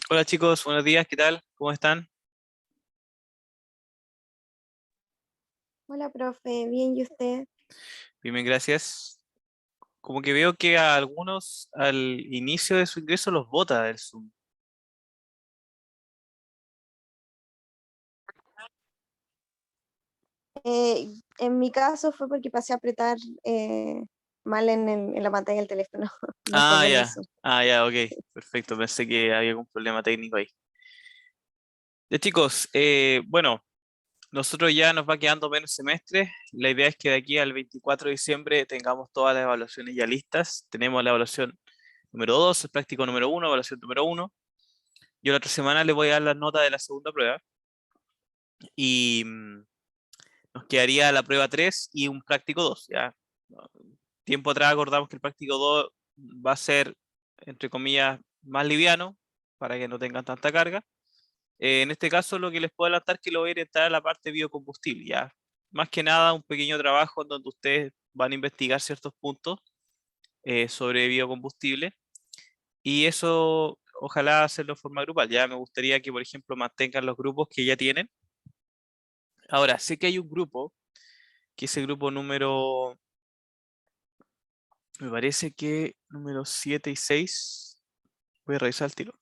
Hola chicos, buenos días, ¿qué tal? ¿Cómo están? Hola, profe, bien, ¿y usted? Bien, bien, gracias. Como que veo que a algunos al inicio de su ingreso los bota del Zoom. En mi caso fue porque pasé a apretar mal en la pantalla del teléfono. No fue por eso. Ok, perfecto, pensé que había algún problema técnico ahí. Ya chicos, bueno, nosotros ya nos va quedando menos semestres. La idea es que de aquí al 24 de diciembre tengamos todas las evaluaciones ya listas. Tenemos la evaluación número 2, el práctico número 1, evaluación número 1. Yo la otra semana les voy a dar las notas de la segunda prueba y nos quedaría la prueba 3 y un práctico 2. Ya. Tiempo atrás acordamos que el práctico 2 va a ser, entre comillas, más liviano para que no tengan tanta carga. En este caso, lo que les puedo adelantar es que lo voy a orientar a la parte biocombustible. Ya. Más que nada, un pequeño trabajo en donde ustedes van a investigar ciertos puntos sobre biocombustible y eso ojalá hacerlo de forma grupal. Ya me gustaría que, por ejemplo, mantengan los grupos que ya tienen. Ahora, sé que hay un grupo, que es el grupo número, me parece que número 7 y 6. Voy a revisar el tiro.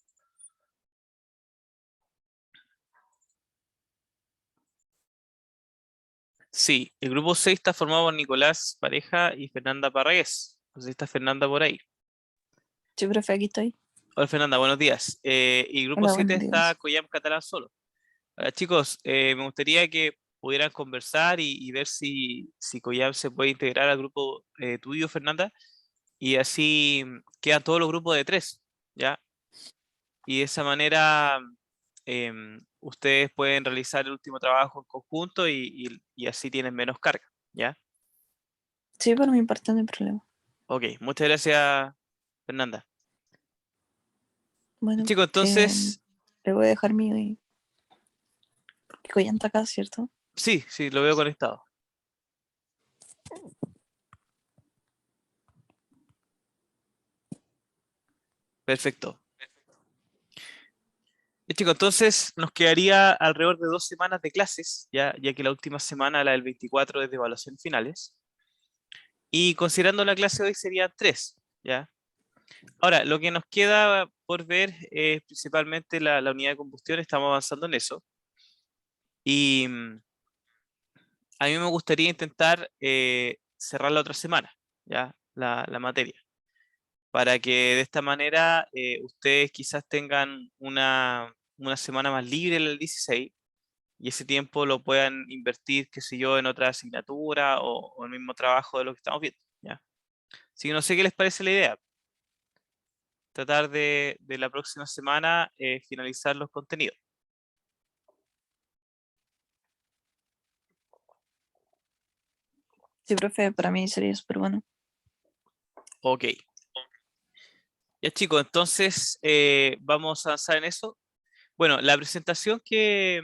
Sí, el grupo 6 está formado por Nicolás Pareja y Fernanda Parragués. No sé si está Fernanda por ahí. Sí, profe, aquí estoy. Hola Fernanda, buenos días. Y el grupo Hola, 7 buenos está días. Coyam Catalán solo. Ahora, chicos, me gustaría que pudieran conversar y ver si Coyam se puede integrar al grupo tuyo, Fernanda, y así quedan todos los grupos de 3, ¿ya? Y de esa manera ustedes pueden realizar el último trabajo en conjunto y así tienen menos carga, ¿ya? Sí, por mi parte no hay problema. Ok, muchas gracias, Fernanda. Bueno, Chicos, entonces, le voy a dejar mi collante acá, ¿cierto? sí, sí, lo veo conectado. Perfecto. Chicos, entonces nos quedaría alrededor de 2 semanas de clases, ya que la última semana, la del 24, es de evaluaciones finales. Y considerando la clase de hoy serían 3, ¿ya? Ahora, lo que nos queda por ver es principalmente la unidad de combustión, estamos avanzando en eso. Y a mí me gustaría intentar cerrar la otra semana, ¿ya? La materia, para que de esta manera ustedes quizás tengan una semana más libre el 16 y ese tiempo lo puedan invertir, qué sé yo, en otra asignatura o el mismo trabajo de lo que estamos viendo, ¿ya? Así que no sé qué les parece la idea. Tratar de la próxima semana finalizar los contenidos. Sí, profe, para mí sería súper bueno. Ok. Ya chicos, entonces vamos a avanzar en eso. Bueno, la presentación que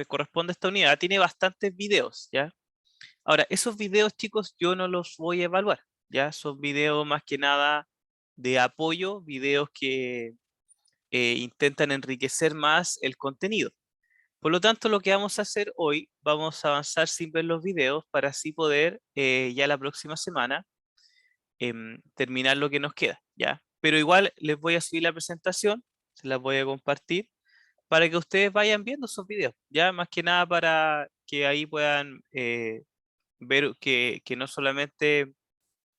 corresponde a esta unidad tiene bastantes videos, ¿ya? Ahora, esos videos, chicos, yo no los voy a evaluar, ¿ya? Son videos más que nada de apoyo, videos que intentan enriquecer más el contenido. Por lo tanto, lo que vamos a hacer hoy, vamos a avanzar sin ver los videos para así poder ya la próxima semana terminar lo que nos queda, ¿ya? Pero igual les voy a subir la presentación, se las voy a compartir para que ustedes vayan viendo esos videos, ya más que nada para que ahí puedan ver que no solamente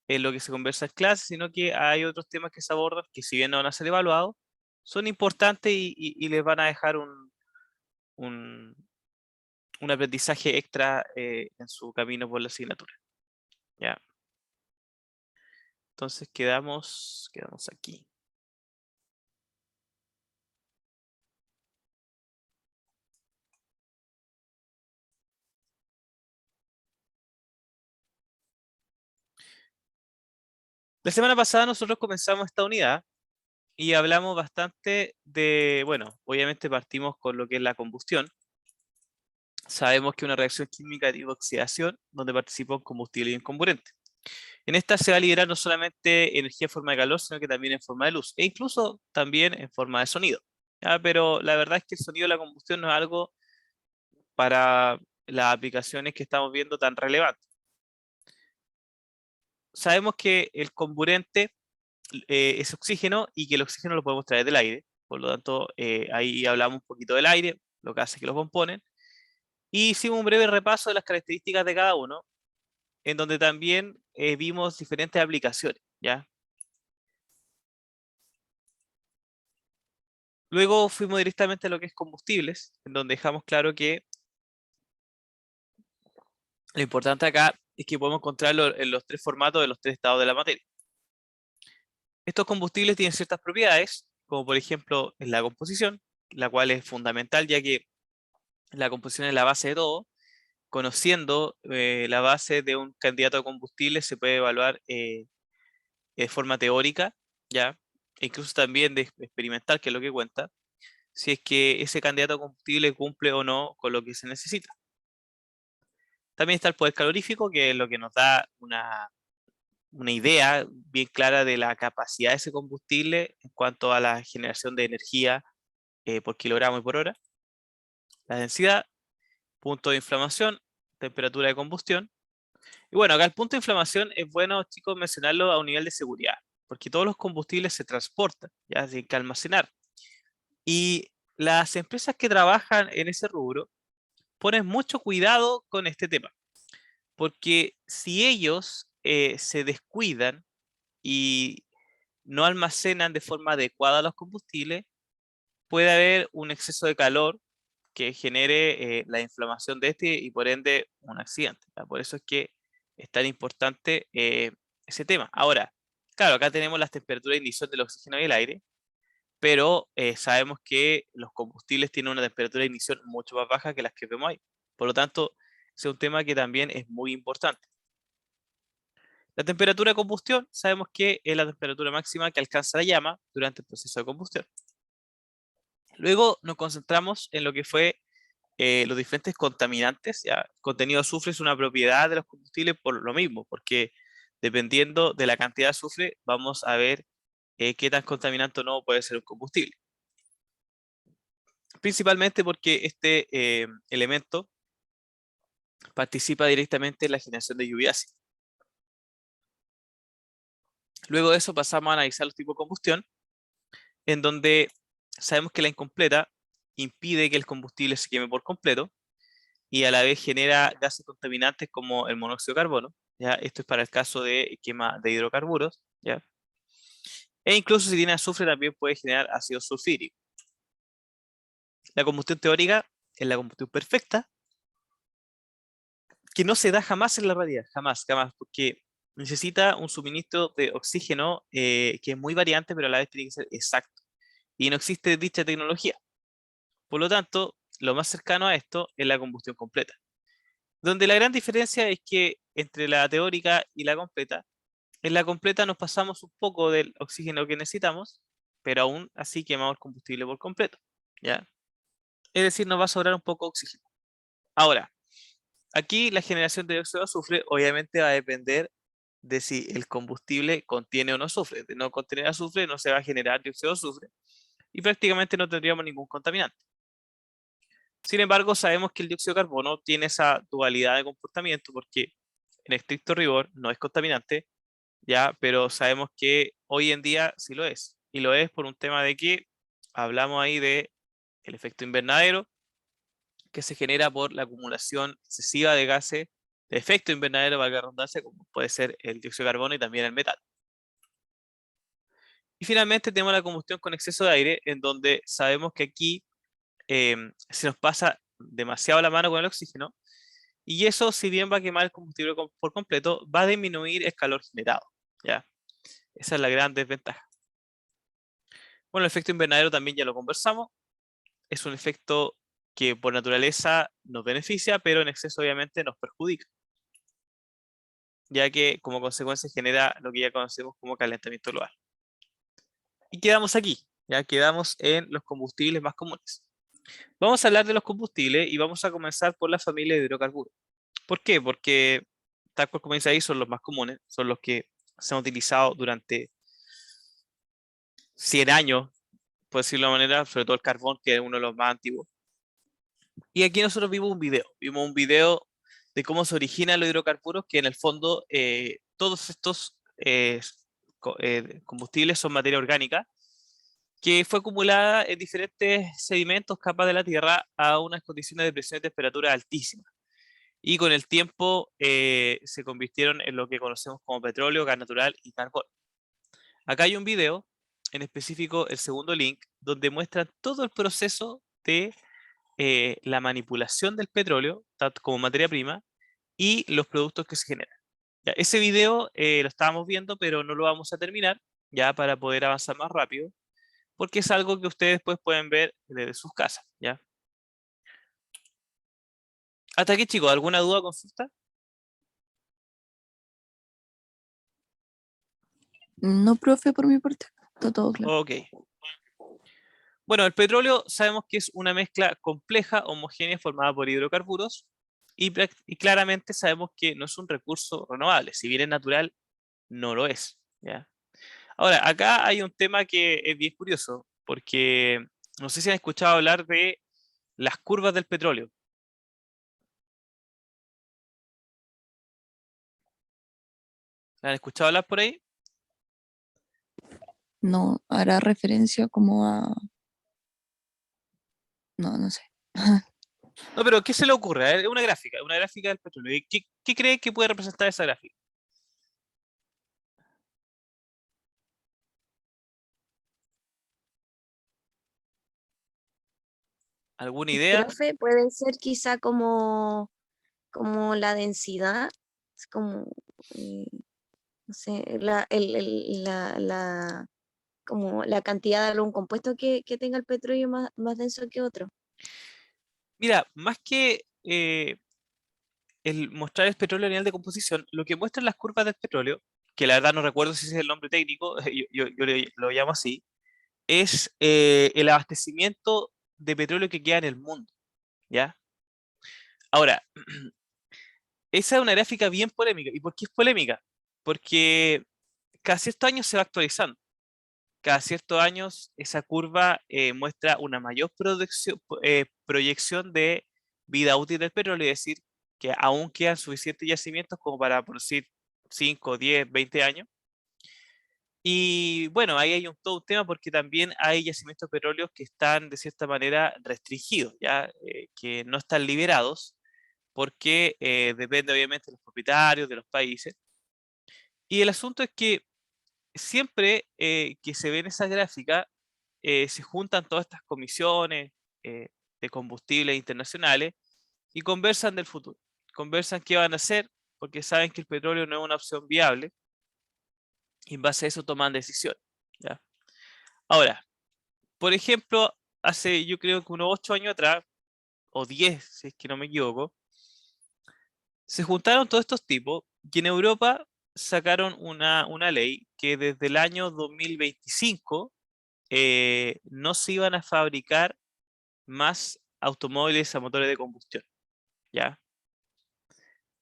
es lo que se conversa en clase, sino que hay otros temas que se abordan que si bien no van a ser evaluados, son importantes y les van a dejar un, un aprendizaje extra en su camino por la asignatura, ¿ya? Entonces quedamos aquí. La semana pasada nosotros comenzamos esta unidad y hablamos bastante de, bueno, obviamente partimos con lo que es la combustión. Sabemos que es una reacción química de oxidación donde participa un combustible y un comburente. En esta se va a liberar no solamente energía en forma de calor, sino que también en forma de luz, e incluso también en forma de sonido. ¿Ya? Pero la verdad es que el sonido de la combustión no es algo para las aplicaciones que estamos viendo tan relevantes. Sabemos que el comburente es oxígeno y que el oxígeno lo podemos traer del aire. Por lo tanto, ahí hablamos un poquito del aire, lo que hace que lo componen. Y hicimos un breve repaso de las características de cada uno, en donde también vimos diferentes aplicaciones, ¿ya? Luego fuimos directamente a lo que es combustibles, en donde dejamos claro que lo importante acá es que podemos encontrarlo en los tres formatos de los tres estados de la materia. Estos combustibles tienen ciertas propiedades, como por ejemplo en la composición, la cual es fundamental ya que la composición es la base de todo. Conociendo la base de un candidato a combustible se puede evaluar de forma teórica, ¿ya? E incluso también de experimental, que es lo que cuenta, si es que ese candidato a combustible cumple o no con lo que se necesita. También está el poder calorífico, que es lo que nos da una idea bien clara de la capacidad de ese combustible en cuanto a la generación de energía por kilogramo y por hora. La densidad, punto de inflamación, temperatura de combustión. Y bueno, acá el punto de inflamación es bueno, chicos, mencionarlo a un nivel de seguridad, porque todos los combustibles se transportan, ya hay que almacenar. Y las empresas que trabajan en ese rubro ponen mucho cuidado con este tema, porque si ellos se descuidan y no almacenan de forma adecuada los combustibles, puede haber un exceso de calor que genere la inflamación de este y por ende un accidente, ¿ya? Por eso es que es tan importante ese tema. Ahora, claro, acá tenemos las temperaturas de ignición del oxígeno y el aire, pero sabemos que los combustibles tienen una temperatura de ignición mucho más baja que las que vemos ahí. Por lo tanto, ese es un tema que también es muy importante. La temperatura de combustión, sabemos que es la temperatura máxima que alcanza la llama durante el proceso de combustión. Luego nos concentramos en lo que fue los diferentes contaminantes. ¿Ya? El contenido de azufre es una propiedad de los combustibles por lo mismo, porque dependiendo de la cantidad de azufre, vamos a ver qué tan contaminante o no puede ser un combustible. Principalmente porque este elemento participa directamente en la generación de lluvia ácida. Luego de eso pasamos a analizar los tipos de combustión, en donde sabemos que la incompleta impide que el combustible se queme por completo y a la vez genera gases contaminantes como el monóxido de carbono. ¿Ya? Esto es para el caso de quema de hidrocarburos. ¿Ya? E incluso si tiene azufre también puede generar ácido sulfúrico. La combustión teórica es la combustión perfecta, que no se da jamás en la realidad, jamás, jamás, porque necesita un suministro de oxígeno que es muy variante, pero a la vez tiene que ser exacto. Y no existe dicha tecnología. Por lo tanto, lo más cercano a esto es la combustión completa. Donde la gran diferencia es que entre la teórica y la completa, en la completa nos pasamos un poco del oxígeno que necesitamos, pero aún así quemamos el combustible por completo. ¿Ya? Es decir, nos va a sobrar un poco de oxígeno. Ahora, aquí la generación de dióxido de azufre obviamente va a depender de si el combustible contiene o no azufre. De no contener azufre no se va a generar dióxido de azufre y prácticamente no tendríamos ningún contaminante. Sin embargo, sabemos que el dióxido de carbono tiene esa dualidad de comportamiento porque en estricto rigor no es contaminante, ya, pero sabemos que hoy en día sí lo es. Y lo es por un tema de que hablamos ahí de el efecto invernadero que se genera por la acumulación excesiva de gases de efecto invernadero, valga la redundancia, como puede ser el dióxido de carbono y también el metano. Y finalmente tenemos la combustión con exceso de aire, en donde sabemos que aquí se nos pasa demasiado la mano con el oxígeno, y eso, si bien va a quemar el combustible por completo, va a disminuir el calor generado. ¿Ya? Esa es la gran desventaja. Bueno, el efecto invernadero también ya lo conversamos. Es un efecto que por naturaleza nos beneficia, pero en exceso obviamente nos perjudica, ya que como consecuencia genera lo que ya conocemos como calentamiento global. Y quedamos aquí, ya quedamos en los combustibles más comunes. Vamos a hablar de los combustibles y vamos a comenzar por la familia de hidrocarburos. ¿Por qué? Porque tal cual como dice ahí, son los más comunes, son los que se han utilizado durante 100 años, por decirlo de una manera, sobre todo el carbón, que es uno de los más antiguos. Y aquí nosotros vimos un video de cómo se originan los hidrocarburos, que en el fondo todos estos combustibles son materia orgánica, que fue acumulada en diferentes sedimentos, capas de la Tierra, a unas condiciones de presión y temperatura altísimas. Y con el tiempo se convirtieron en lo que conocemos como petróleo, gas natural y carbón. Acá hay un video, en específico el segundo link, donde muestran todo el proceso de la manipulación del petróleo, tanto como materia prima, y los productos que se generan. Ya, ese video lo estábamos viendo, pero no lo vamos a terminar, ya para poder avanzar más rápido, porque es algo que ustedes después pueden ver desde sus casas, ¿ya? Hasta aquí, chicos, ¿alguna duda o consulta? No, profe, por mi parte. Está todo claro. Ok. Bueno, el petróleo sabemos que es una mezcla compleja, homogénea, formada por hidrocarburos, y claramente sabemos que no es un recurso renovable. Si bien es natural, no lo es, ¿ya? Ahora, acá hay un tema que es bien curioso, porque no sé si han escuchado hablar de las curvas del petróleo. ¿Han escuchado hablar por ahí? No hará referencia como a... No, no sé. No, pero ¿qué se le ocurre? A ver, es una gráfica del petróleo. ¿Y qué cree que puede representar esa gráfica? ¿Alguna idea? Profe, puede ser quizá como la densidad, es como, eh, no sé, como la cantidad de algún compuesto que tenga el petróleo más denso que otro. Mira, más que el mostrar el petróleo a nivel de composición, lo que muestran las curvas del petróleo, que la verdad no recuerdo si ese es el nombre técnico, lo llamo así, es el abastecimiento de petróleo que queda en el mundo, ¿ya? Ahora, esa es una gráfica bien polémica. ¿Y por qué es polémica? Porque cada ciertos años se va actualizando. Cada ciertos años esa curva muestra una mayor proyección de vida útil del petróleo, es decir, que aún quedan suficientes yacimientos como para producir 5, 10, 20 años. Y bueno, ahí hay todo un tema porque también hay yacimientos petróleos que están de cierta manera restringidos, ¿ya? Que no están liberados porque depende obviamente de los propietarios, de los países. Y el asunto es que siempre que se ve en esa gráfica, se juntan todas estas comisiones eh, de combustibles internacionales y conversan del futuro. Conversan qué van a hacer porque saben que el petróleo no es una opción viable y en base a eso toman decisiones, ¿ya? Ahora, por ejemplo, hace yo creo que unos 8 años atrás, o 10 si es que no me equivoco, se juntaron todos estos tipos y en Europa sacaron una ley que desde el año 2025 no se iban a fabricar más automóviles a motores de combustión, ¿ya?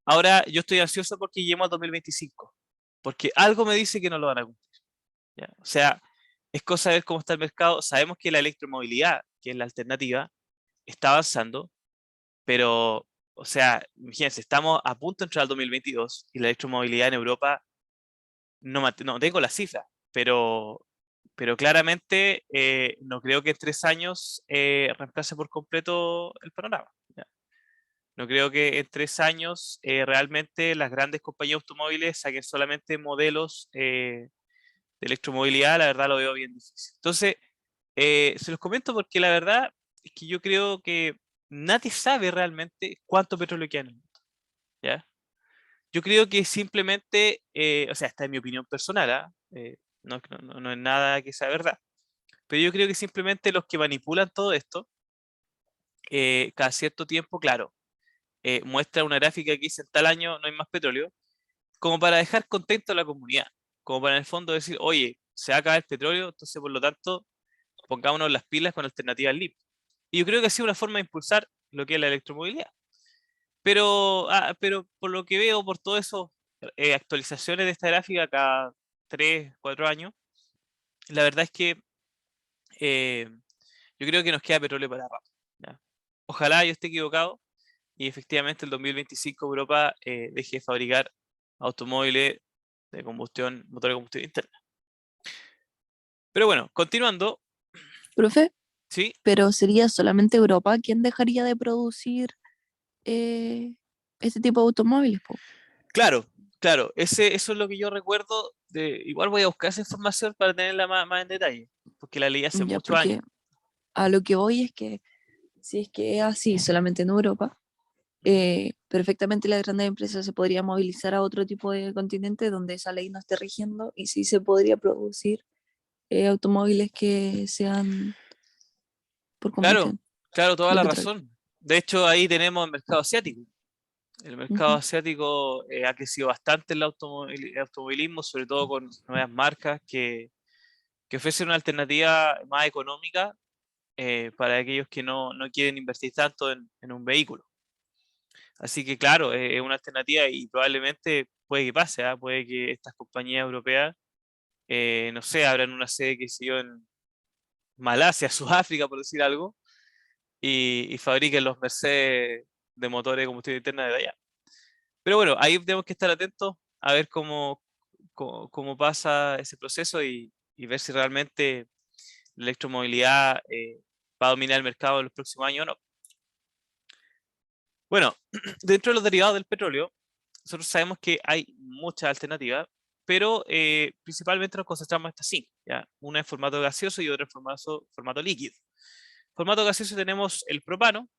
Ahora yo estoy ansioso porque lleguemos al 2025, porque algo me dice que no lo van a cumplir, ¿ya? O sea, es cosa de ver cómo está el mercado. Sabemos que la electromovilidad, que es la alternativa, está avanzando, pero, o sea, imagínense, estamos a punto de entrar al 2022 y la electromovilidad en Europa, no tengo la cifra, pero claramente no creo que en 3 años reemplace por completo el panorama, ¿ya? No creo que en 3 años realmente las grandes compañías automóviles saquen solamente modelos de electromovilidad. La verdad lo veo bien difícil. Entonces, se los comento porque la verdad es que yo creo que nadie sabe realmente cuánto petróleo queda en el mundo, ¿ya? Yo creo que simplemente, o sea, esta es mi opinión personal, ¿ah? No es nada que sea verdad, pero yo creo que simplemente los que manipulan todo esto, cada cierto tiempo, claro, muestra una gráfica que dice en tal año no hay más petróleo, como para dejar contento a la comunidad, como para en el fondo decir, oye, se va a acabar el petróleo, entonces por lo tanto pongámonos las pilas con alternativas limpias. Y yo creo que ha sido una forma de impulsar lo que es la electromovilidad. pero por lo que veo, por todo eso, actualizaciones de esta gráfica cada 3, 4 años, la verdad es que eh, yo creo que nos queda petróleo para rato. ¿Ya? Ojalá yo esté equivocado y efectivamente el 2025 Europa deje de fabricar automóviles de combustión, motor de combustión interna. Pero bueno, continuando, Profe, ¿sí? pero sería solamente Europa quien dejaría de producir eh, este tipo de automóviles, po. Claro, claro, eso es lo que yo recuerdo. Igual voy a buscar esa información para tenerla más en detalle, porque la leí hace Ya, muchos años. porque a lo que voy es que si es que es así solamente en Europa, perfectamente las grandes empresas se podrían movilizar a otro tipo de continente donde esa ley no esté rigiendo y sí se podría producir automóviles que sean por Claro, combustión claro, toda de la petróleo. razón. De hecho, ahí tenemos el mercado asiático. El mercado Ujú. asiático ha crecido bastante el automovilismo, sobre todo con nuevas marcas que ofrecen una alternativa más económica para aquellos que no quieren invertir tanto en un vehículo. Así que claro, es una alternativa y probablemente puede que pase, ¿ah? Puede que estas compañías europeas, no sé, abran una sede, qué sé yo, en Malasia, Sudáfrica, por decir algo, y fabriquen los Mercedes de motores de combustión interna de allá. Pero bueno, ahí tenemos que estar atentos a ver cómo pasa ese proceso y ver si realmente la electromovilidad va a dominar el mercado en los próximos años o no. Bueno, dentro de los derivados del petróleo, nosotros sabemos que hay muchas alternativas, pero principalmente nos concentramos en estas cinco, ¿ya? Una en formato gaseoso y otra en formato líquido. En formato gaseoso tenemos el propano,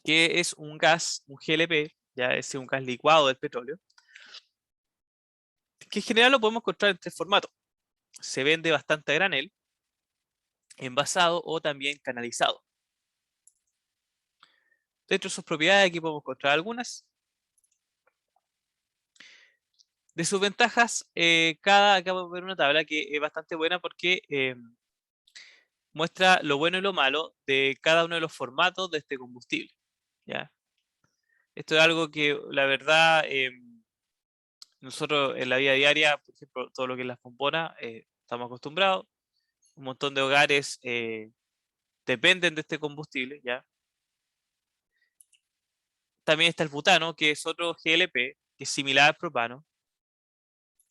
que es un gas, un GLP, ya es un gas licuado del petróleo, que en general lo podemos encontrar en tres formatos. Se vende bastante a granel, envasado o también canalizado. Dentro de sus propiedades aquí podemos encontrar algunas. De sus ventajas, acá vamos a ver una tabla que es bastante buena porque muestra lo bueno y lo malo de cada uno de los formatos de este combustible. ¿Ya? Esto es algo que la verdad nosotros en la vida diaria, por ejemplo, todo lo que es las pomponas, estamos acostumbrados. Un montón de hogares dependen de este combustible. ¿Ya? También está el butano, que es otro GLP, que es similar al propano,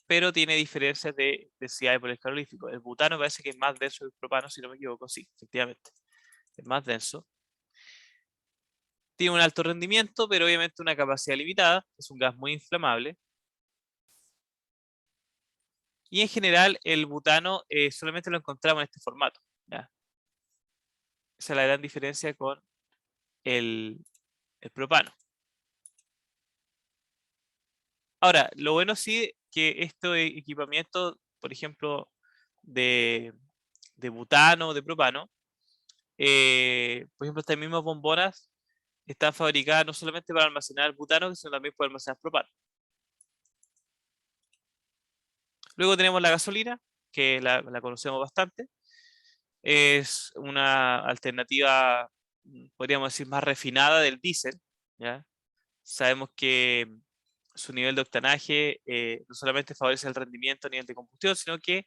pero tiene diferencias de densidad de policalorífico. El butano parece que es más denso que el propano, si no me equivoco, sí, efectivamente, es más denso. Tiene un alto rendimiento, pero obviamente una capacidad limitada, es un gas muy inflamable. Y en general el butano solamente lo encontramos en este formato. ¿Ya? Esa es la gran diferencia con el, el propano. Ahora, lo bueno sí que este equipamiento, por ejemplo, de butano, de propano, por ejemplo, estas mismas bombonas están fabricadas no solamente para almacenar butano, sino también para almacenar propano. Luego tenemos la gasolina, que la conocemos bastante. Es una alternativa, podríamos decir, más refinada del diésel. ¿Ya? Sabemos que su nivel de octanaje no solamente favorece el rendimiento a nivel de combustión, sino que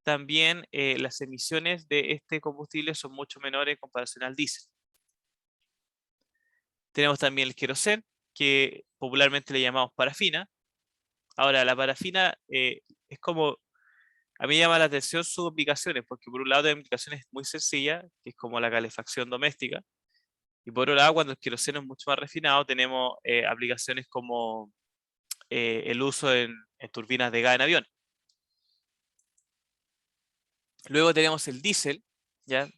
también las emisiones de este combustible son mucho menores en comparación al diésel. Tenemos también el queroseno, que popularmente le llamamos parafina. Ahora, la parafina es como, a mí me llama la atención sus aplicaciones, porque por un lado tiene aplicaciones muy sencillas, que es como la calefacción doméstica, y por otro lado, cuando el queroseno es mucho más refinado, tenemos aplicaciones como el uso en turbinas de gas en avión. Luego tenemos el diésel, ¿ya?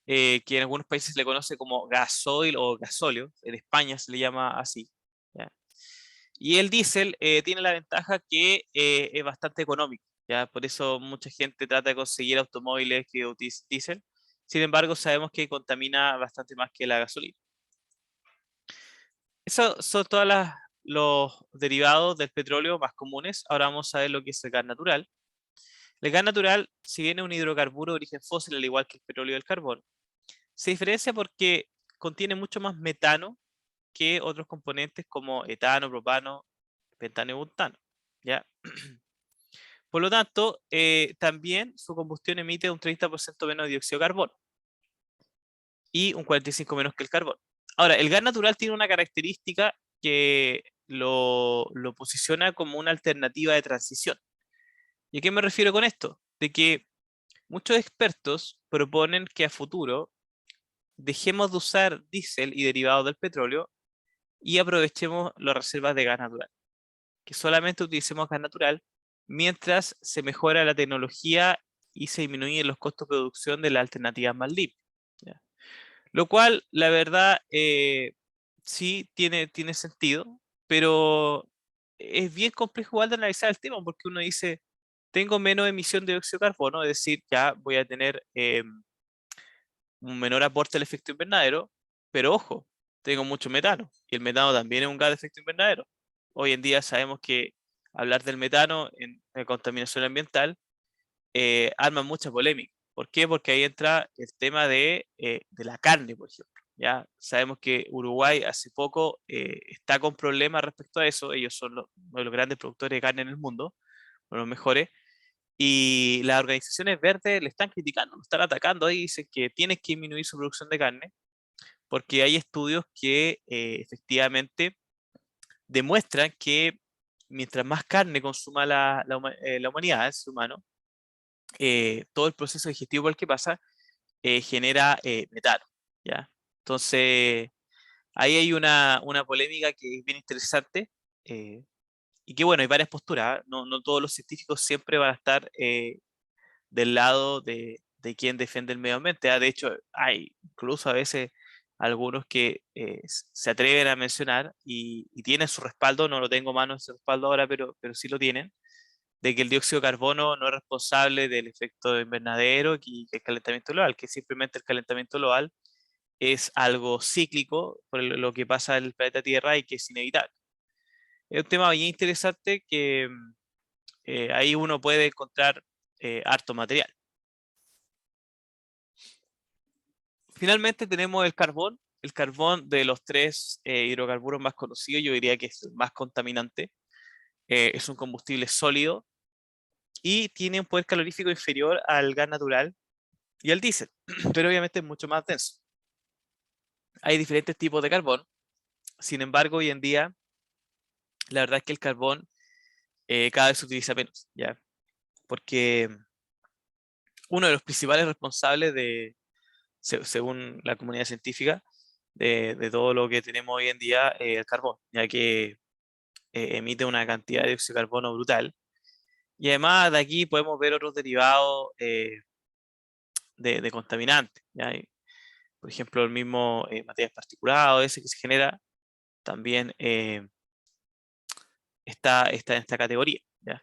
Que en algunos países se le conoce como gasoil o gasóleo, en España se le llama así. ¿Ya? Y el diésel tiene la ventaja que es bastante económico, ¿ya? Por eso mucha gente trata de conseguir automóviles que utilicen diésel. Sin embargo, sabemos que contamina bastante más que la gasolina. Esos son todos los derivados del petróleo más comunes. Ahora vamos a ver lo que es el gas natural. El gas natural, si bien es un hidrocarburo de origen fósil, al igual que el petróleo y el carbón, se diferencia porque contiene mucho más metano que otros componentes como etano, propano, pentano y butano, ¿ya? Por lo tanto, también su combustión emite un 30% menos de dióxido de carbono y un 45% menos que el carbón. Ahora, el gas natural tiene una característica que lo posiciona como una alternativa de transición. ¿Y a qué me refiero con esto? De que muchos expertos proponen que a futuro dejemos de usar diésel y derivados del petróleo y aprovechemos las reservas de gas natural. Que solamente utilicemos gas natural mientras se mejora la tecnología y se disminuyen los costos de producción de las alternativas más limpias. ¿Ya? Lo cual, la verdad, sí tiene sentido, pero es bien complejo igual de analizar el tema porque uno dice, tengo menos emisión de dióxido de carbono, es decir, ya voy a tener un menor aporte del efecto invernadero, pero ojo, tengo mucho metano y el metano también es un gas de efecto invernadero. Hoy en día sabemos que hablar del metano en contaminación ambiental arma mucha polémica. ¿Por qué? Porque ahí entra el tema de la carne, por ejemplo. Ya sabemos que Uruguay hace poco está con problemas respecto a eso. Ellos son uno de los grandes productores de carne en el mundo, uno de los mejores. Y las organizaciones verdes le están criticando, lo están atacando ahí, dicen que tiene que disminuir su producción de carne, porque hay estudios que efectivamente demuestran que mientras más carne consuma la humanidad, el ser humano, todo el proceso digestivo por el que pasa genera metano, ¿ya? Entonces, ahí hay una polémica que es bien interesante y que bueno, hay varias posturas, ¿ah? No todos los científicos siempre van a estar del lado de quien defiende el medio ambiente, ¿ah? De hecho, hay incluso a veces algunos que se atreven a mencionar y tienen su respaldo, no lo tengo a mano ese respaldo ahora, pero sí lo tienen, de que el dióxido de carbono no es responsable del efecto invernadero y que el calentamiento global, que simplemente el calentamiento global es algo cíclico por lo que pasa en el planeta Tierra y que es inevitable. Es un tema bien interesante que ahí uno puede encontrar harto material. Finalmente tenemos el carbón. El carbón de los tres hidrocarburos más conocidos, yo diría que es el más contaminante. Es un combustible sólido y tiene un poder calorífico inferior al gas natural y al diésel, pero obviamente es mucho más denso. Hay diferentes tipos de carbón, sin embargo, hoy en día la verdad es que el carbón cada vez se utiliza menos, ¿ya? Porque uno de los principales responsables según la comunidad científica, de todo lo que tenemos hoy en día, el carbón, ya que emite una cantidad de dióxido de carbono brutal. Y además de aquí podemos ver otros derivados de contaminantes, ¿ya? Por ejemplo, el mismo material particulado, ese que se genera, también está en esta categoría, ¿ya?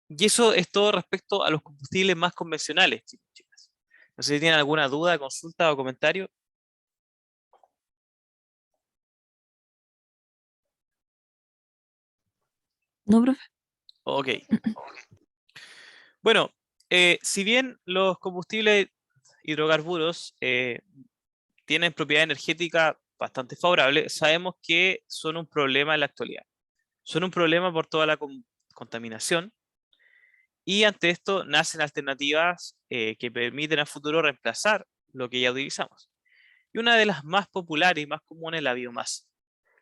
Y eso es todo respecto a los combustibles más convencionales, chicos y chicas. No sé si tienen alguna duda, consulta o comentario. No, profe. Ok. Bueno, si bien los combustibles hidrocarburos tienen propiedad energética bastante favorable, sabemos que son un problema en la actualidad. Son un problema por toda la contaminación y ante esto nacen alternativas que permiten a futuro reemplazar lo que ya utilizamos. Y una de las más populares y más comunes es la biomasa.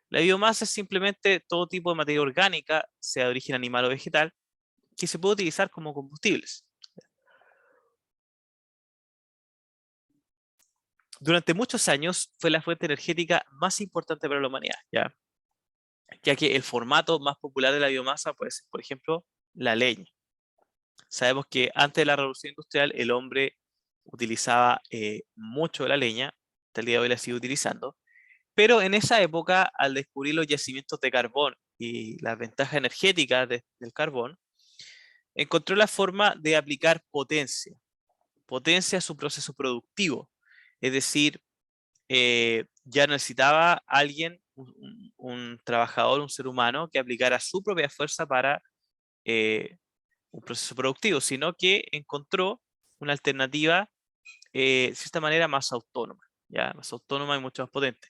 La biomasa es simplemente todo tipo de materia orgánica, sea de origen animal o vegetal, que se puede utilizar como combustibles. Durante muchos años fue la fuente energética más importante para la humanidad, ya que el formato más popular de la biomasa puede ser, por ejemplo, la leña. Sabemos que antes de la revolución industrial el hombre utilizaba mucho la leña, hasta el día de hoy la sigue utilizando, pero en esa época, al descubrir los yacimientos de carbón y las ventajas energéticas del carbón, encontró la forma de aplicar potencia a su proceso productivo, es decir, ya necesitaba alguien, un trabajador, un ser humano, que aplicara su propia fuerza para un proceso productivo, sino que encontró una alternativa de cierta manera más autónoma, ya, más autónoma y mucho más potente.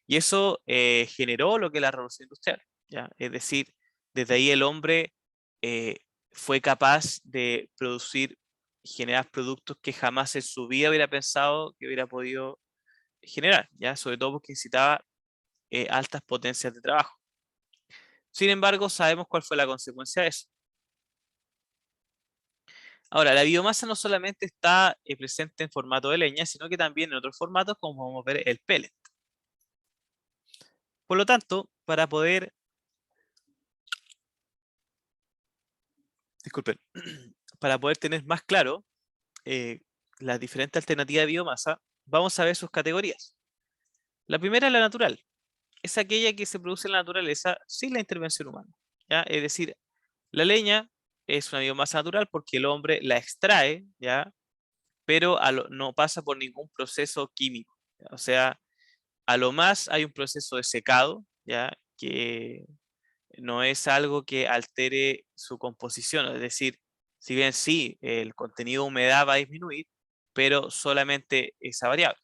Y eso generó lo que es la revolución industrial, ¿ya? Es decir, desde ahí el hombre fue capaz de producir y generar productos que jamás en su vida hubiera pensado que hubiera podido generar, ¿ya? Sobre todo porque necesitaba altas potencias de trabajo. Sin embargo, sabemos cuál fue la consecuencia de eso. Ahora, la biomasa no solamente está presente en formato de leña, sino que también en otros formatos, como podemos ver el pellet. Por lo tanto, para poder, disculpen, para poder tener más claro las diferentes alternativas de biomasa, vamos a ver sus categorías. La primera es la natural. Es aquella que se produce en la naturaleza sin la intervención humana, ¿ya? Es decir, la leña es una biomasa natural porque el hombre la extrae, ¿ya? Pero no pasa por ningún proceso químico, ¿ya? O sea, a lo más hay un proceso de secado, ¿ya? Que no es algo que altere su composición, es decir, si bien sí, el contenido de humedad va a disminuir, pero solamente esa variable.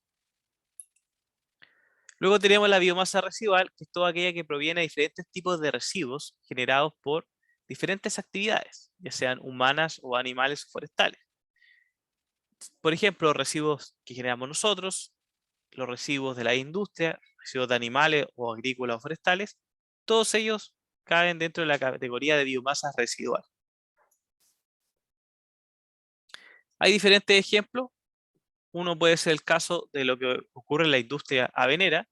Luego tenemos la biomasa residual, que es toda aquella que proviene de diferentes tipos de residuos generados por diferentes actividades, ya sean humanas o animales o forestales. Por ejemplo, residuos que generamos nosotros, los residuos de la industria, residuos de animales o agrícolas o forestales, todos ellos caben dentro de la categoría de biomasa residual. Hay diferentes ejemplos. Uno puede ser el caso de lo que ocurre en la industria avenera.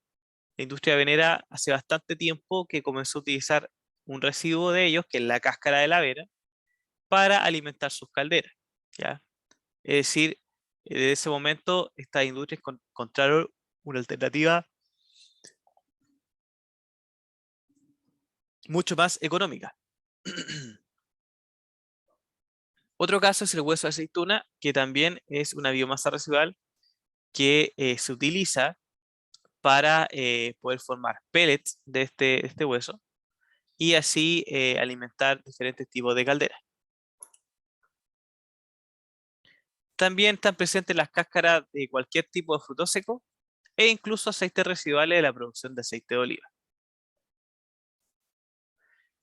La industria avenera hace bastante tiempo que comenzó a utilizar un residuo de ellos, que es la cáscara de la avena, para alimentar sus calderas, ¿ya? Es decir, desde ese momento estas industrias encontraron una alternativa mucho más económica. Otro caso es el hueso de aceituna, que también es una biomasa residual que se utiliza para poder formar pellets de este hueso y así alimentar diferentes tipos de calderas. También están presentes las cáscaras de cualquier tipo de fruto seco e incluso aceites residuales de la producción de aceite de oliva.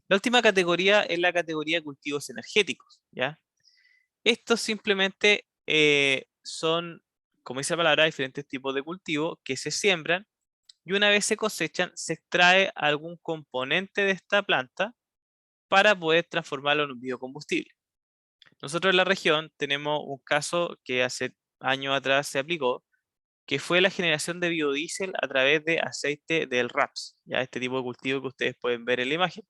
La última categoría es la categoría de cultivos energéticos, ¿ya? Estos simplemente son, como dice la palabra, diferentes tipos de cultivos que se siembran y una vez se cosechan, se extrae algún componente de esta planta para poder transformarlo en un biocombustible. Nosotros en la región tenemos un caso que hace años atrás se aplicó, que fue la generación de biodiesel a través de aceite del raps, ya este tipo de cultivo que ustedes pueden ver en la imagen,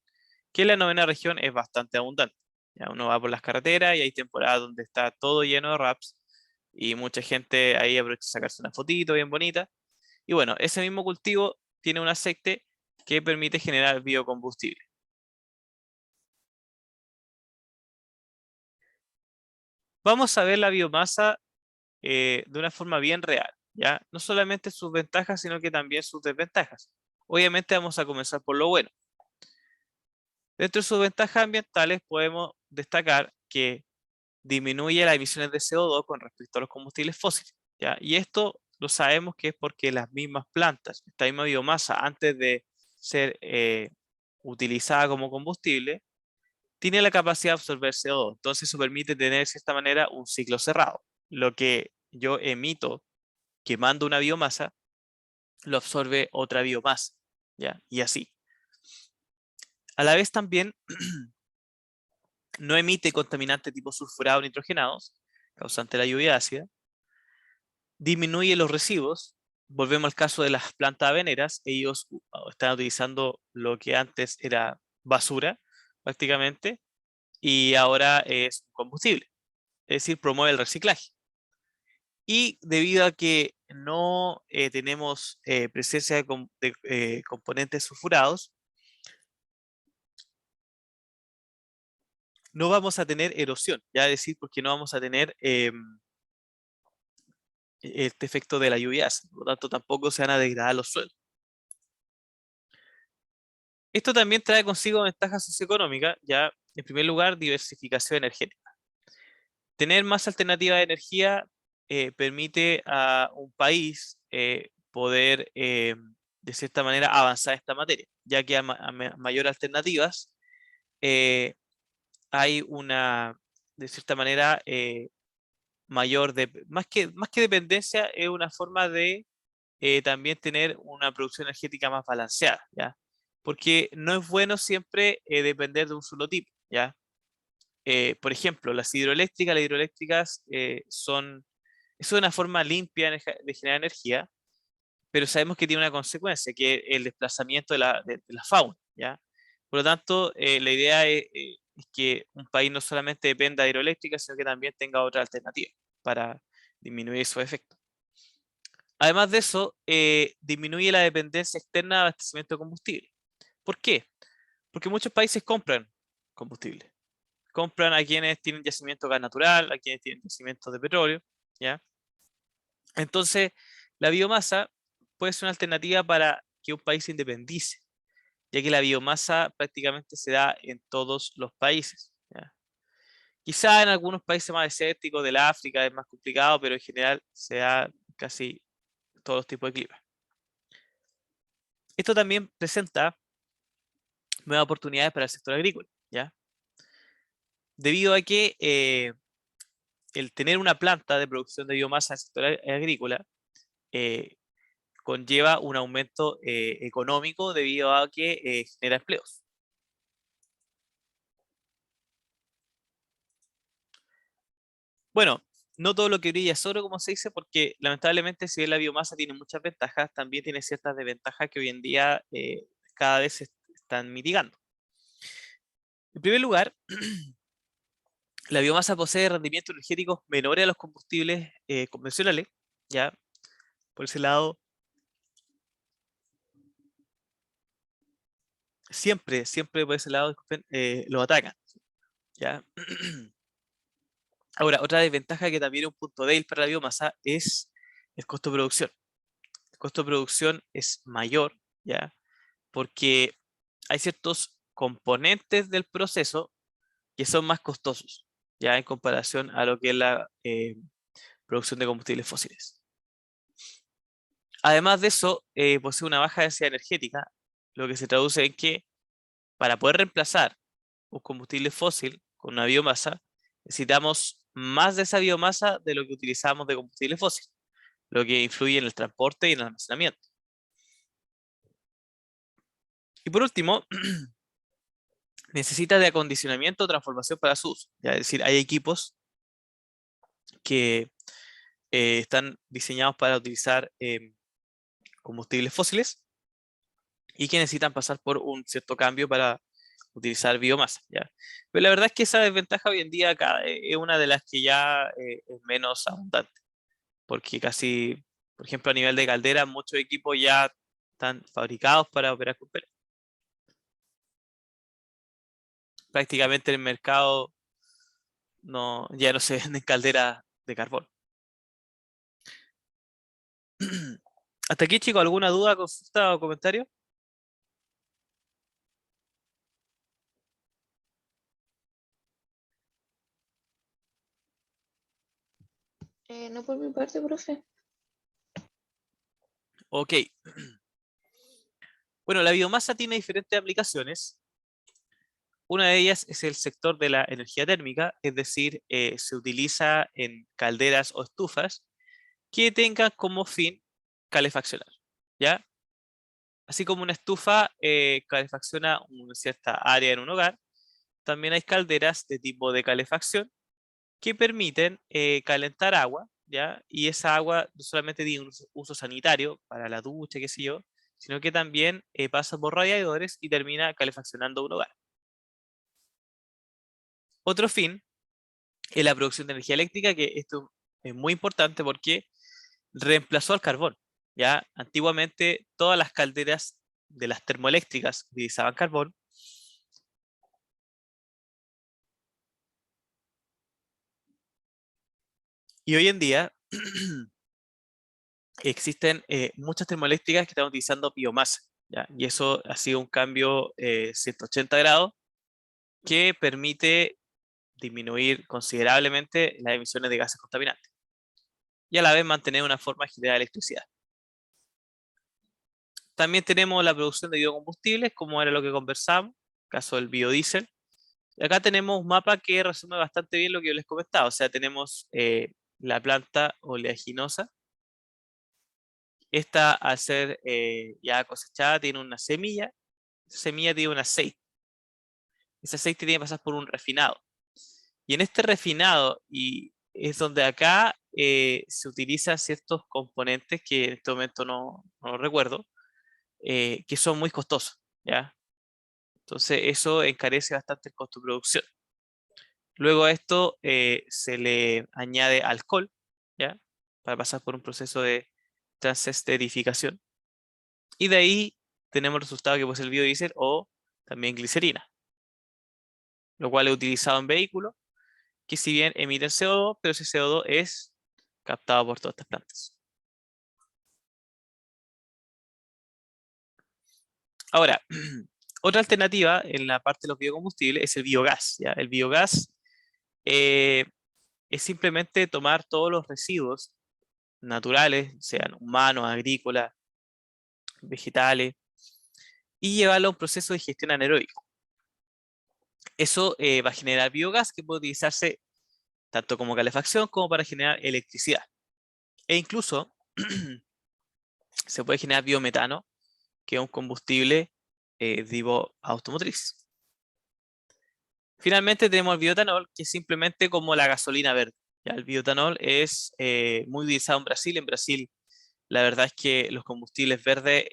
que en la novena región es bastante abundante. Ya uno va por las carreteras y hay temporadas donde está todo lleno de raps y mucha gente ahí aprovecha a sacarse una fotito bien bonita. Y bueno, ese mismo cultivo tiene un aceite que permite generar biocombustible. Vamos a ver la biomasa de una forma bien real, ¿ya? No solamente sus ventajas, sino que también sus desventajas. Obviamente vamos a comenzar por lo bueno. Dentro de sus ventajas ambientales podemos destacar que disminuye las emisiones de CO2 con respecto a los combustibles fósiles, ¿ya? Y esto lo sabemos que es porque las mismas plantas, esta misma biomasa, antes de ser utilizada como combustible, tiene la capacidad de absorber CO2. Entonces eso permite tener de cierta manera un ciclo cerrado. Lo que yo emito quemando una biomasa, lo absorbe otra biomasa, ¿ya? Y así. A la vez también no emite contaminantes tipo sulfurado nitrogenados, causante de la lluvia ácida, disminuye los residuos. Volvemos al caso de las plantas aveneras, ellos están utilizando lo que antes era basura, prácticamente, y ahora es combustible, es decir, promueve el reciclaje. Y debido a que no tenemos presencia de componentes sulfurados, no vamos a tener erosión, ya decir, porque no vamos a tener este efecto de la lluvia ácida, por lo tanto tampoco se van a degradar los suelos. Esto también trae consigo ventajas socioeconómicas, ya en primer lugar diversificación energética. Tener más alternativas de energía permite a un país poder, de cierta manera, avanzar esta materia, ya que a mayor alternativas, hay una, de cierta manera, mayor, más que dependencia, es una forma de también tener una producción energética más balanceada, ¿ya? Porque no es bueno siempre depender de un solo tipo, ¿ya? Por ejemplo, las hidroeléctricas es una forma limpia de generar energía, pero sabemos que tiene una consecuencia, que es el desplazamiento de la fauna, ¿ya? Por lo tanto, la idea es que un país no solamente dependa de hidroeléctricas, sino que también tenga otra alternativa para disminuir esos efectos. Además de eso, disminuye la dependencia externa de abastecimiento de combustible. ¿Por qué? Porque muchos países compran combustible. Compran a quienes tienen yacimiento de gas natural, a quienes tienen yacimientos de petróleo, ¿ya? Entonces, la biomasa puede ser una alternativa para que un país se independice, ya que la biomasa prácticamente se da en todos los países, ¿ya? Quizá en algunos países más desérticos del África es más complicado, pero en general se da casi todos los tipos de clima. Esto también presenta nuevas oportunidades para el sector agrícola, ¿ya? Debido a que el tener una planta de producción de biomasa en el sector agrícola eh, conlleva un aumento económico debido a que genera empleos. Bueno, no todo lo que brilla es oro, como se dice, porque lamentablemente si bien la biomasa tiene muchas ventajas, también tiene ciertas desventajas que hoy en día cada vez se están mitigando. En primer lugar, la biomasa posee rendimientos energéticos menores a los combustibles convencionales, ¿ya? Por ese lado, siempre por ese lado, disculpen, lo atacan, ¿ya? Ahora, otra desventaja que también es un punto débil para la biomasa es el costo de producción. El costo de producción es mayor, ¿ya? Porque hay ciertos componentes del proceso que son más costosos, ya en comparación a lo que es la producción de combustibles fósiles. Además de eso, posee una baja densidad energética, lo que se traduce en que para poder reemplazar un combustible fósil con una biomasa, necesitamos más de esa biomasa de lo que utilizamos de combustible fósil, lo que influye en el transporte y en el almacenamiento. Y por último, necesita de acondicionamiento o transformación para su uso. ¿Ya? Es decir, hay equipos que están diseñados para utilizar combustibles fósiles y que necesitan pasar por un cierto cambio para utilizar biomasa, ¿ya? Pero la verdad es que esa desventaja hoy en día acá es una de las que ya es menos abundante, porque casi, por ejemplo, a nivel de caldera, muchos equipos ya están fabricados para operar con pellet. Prácticamente en el mercado ya no se venden calderas de carbón. Hasta aquí, chicos, ¿alguna duda, consulta o comentario? No por mi parte, profe. Ok. Bueno, la biomasa tiene diferentes aplicaciones. Una de ellas es el sector de la energía térmica, es decir, se utiliza en calderas o estufas que tengan como fin calefaccionar, ¿ya? Así como una estufa calefacciona una cierta área en un hogar, también hay calderas de tipo de calefacción que permiten calentar agua, ¿ya? Y esa agua no solamente tiene un uso sanitario para la ducha, qué sé yo, sino que también pasa por radiadores y termina calefaccionando un hogar. Otro fin es la producción de energía eléctrica, que esto es muy importante porque reemplazó al carbón, ¿ya? Antiguamente todas las calderas de las termoeléctricas utilizaban carbón. Y hoy en día existen muchas termoeléctricas que están utilizando biomasa, ¿ya? Y eso ha sido un cambio 180 grados que permite disminuir considerablemente las emisiones de gases contaminantes y a la vez mantener una forma de generar electricidad. También tenemos la producción de biocombustibles, como era lo que conversamos, caso del biodiesel. Y acá tenemos un mapa que resume bastante bien lo que yo les comentaba. O sea, tenemos la planta oleaginosa. Esta, al ser ya cosechada, tiene una semilla. Esa semilla tiene un aceite. Ese aceite tiene que pasar por un refinado. Y en este refinado, y es donde acá se utilizan ciertos componentes que en este momento no recuerdo, que son muy costosos, ¿ya? Entonces eso encarece bastante el costo de producción. Luego a esto se le añade alcohol, ¿ya? Para pasar por un proceso de transesterificación. Y de ahí tenemos el resultado que puede ser el biodiesel o también glicerina, lo cual es utilizado en vehículos que si bien emiten CO2, pero ese CO2 es captado por todas estas plantas. Ahora, otra alternativa en la parte de los biocombustibles es el biogás, ¿ya? El biogás es simplemente tomar todos los residuos naturales, sean humanos, agrícolas, vegetales, y llevarlo a un proceso de digestión anaeróbico. Eso va a generar biogás que puede utilizarse tanto como calefacción como para generar electricidad. E incluso se puede generar biometano, que es un combustible tipo automotriz. Finalmente tenemos el bioetanol, que es simplemente como la gasolina verde. ¿Ya? El bioetanol es muy utilizado en Brasil. En Brasil, la verdad es que los combustibles verdes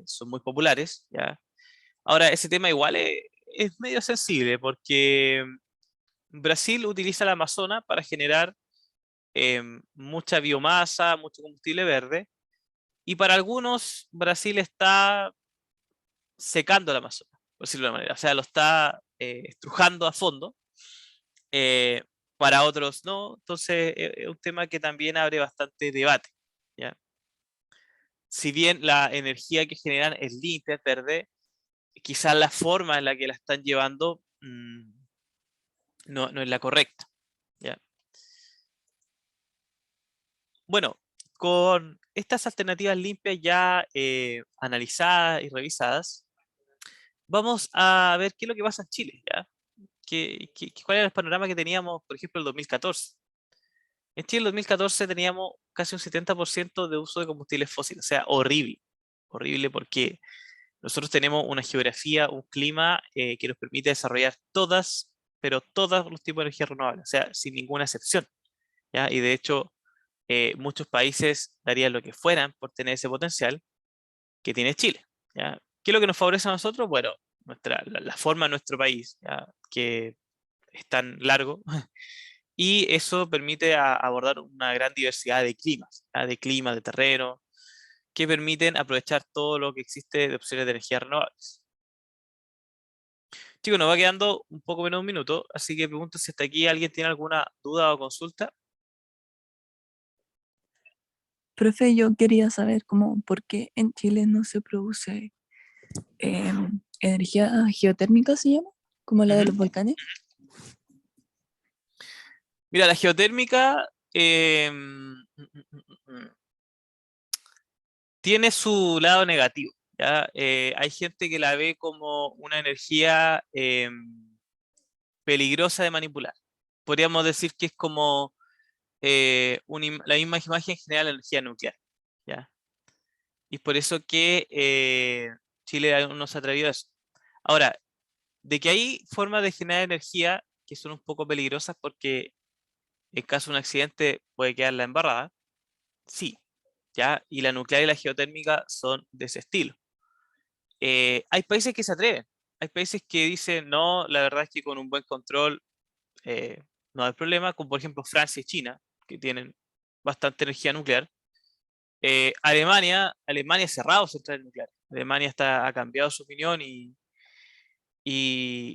son muy populares, ¿ya? Ahora, ese tema igual es medio sensible porque Brasil utiliza la Amazona para generar mucha biomasa, mucho combustible verde, y para algunos Brasil está secando la Amazona, por decirlo de una manera, o sea, lo está estrujando a fondo, eh, para otros no, entonces es un tema que también abre bastante debate, ¿ya? Si bien la energía que generan es limpia, es verde, quizás la forma en la que la están llevando no es la correcta, ¿ya? Bueno, con estas alternativas limpias ya analizadas y revisadas, vamos a ver qué es lo que pasa en Chile, ¿ya? ¿Cuál era el panorama que teníamos, por ejemplo, el 2014? En Chile, en 2014 teníamos casi un 70% de uso de combustibles fósiles, o sea, horrible. Horrible porque nosotros tenemos una geografía, un clima que nos permite desarrollar todas, pero todos los tipos de energías renovables, o sea, sin ninguna excepción, ¿ya? Y de hecho, muchos países darían lo que fueran por tener ese potencial que tiene Chile, ¿ya? ¿Qué es lo que nos favorece a nosotros? Bueno, la forma de nuestro país, ¿ya? Que es tan largo, y eso permite abordar una gran diversidad de climas, ¿ya? De clima, de terreno, que permiten aprovechar todo lo que existe de opciones de energía renovables. Chicos, nos va quedando un poco menos de un minuto, así que pregunto si hasta aquí alguien tiene alguna duda o consulta. Profe, yo quería saber cómo, por qué en Chile no se produce energía geotérmica, se llama, como la de los Ujú. volcanes. Mira, la geotérmica tiene su lado negativo, ¿ya? Hay gente que la ve como una energía peligrosa de manipular. Podríamos decir que es como la misma imagen genera la energía nuclear, ¿ya? Y es por eso que Chile aún no se ha atrevido a eso. Ahora, de que hay formas de generar energía que son un poco peligrosas porque en caso de un accidente puede quedar la embarrada, sí, ¿ya? Y la nuclear y la geotérmica son de ese estilo. Hay países que se atreven, hay países que dicen, no, la verdad es que con un buen control no hay problema, como por ejemplo Francia y China, que tienen bastante energía nuclear. Alemania ha cerrado centrales nucleares. Alemania ha cambiado su opinión y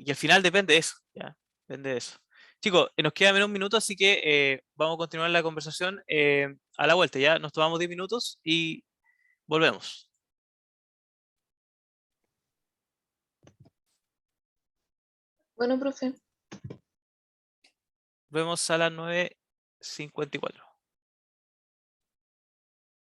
al final depende de eso, ¿ya? Depende de eso. Chicos, nos queda menos un minuto, así que vamos a continuar la conversación a la vuelta, ¿ya? Nos tomamos 10 minutos y volvemos. Bueno, profe. Vemos a las 9:54.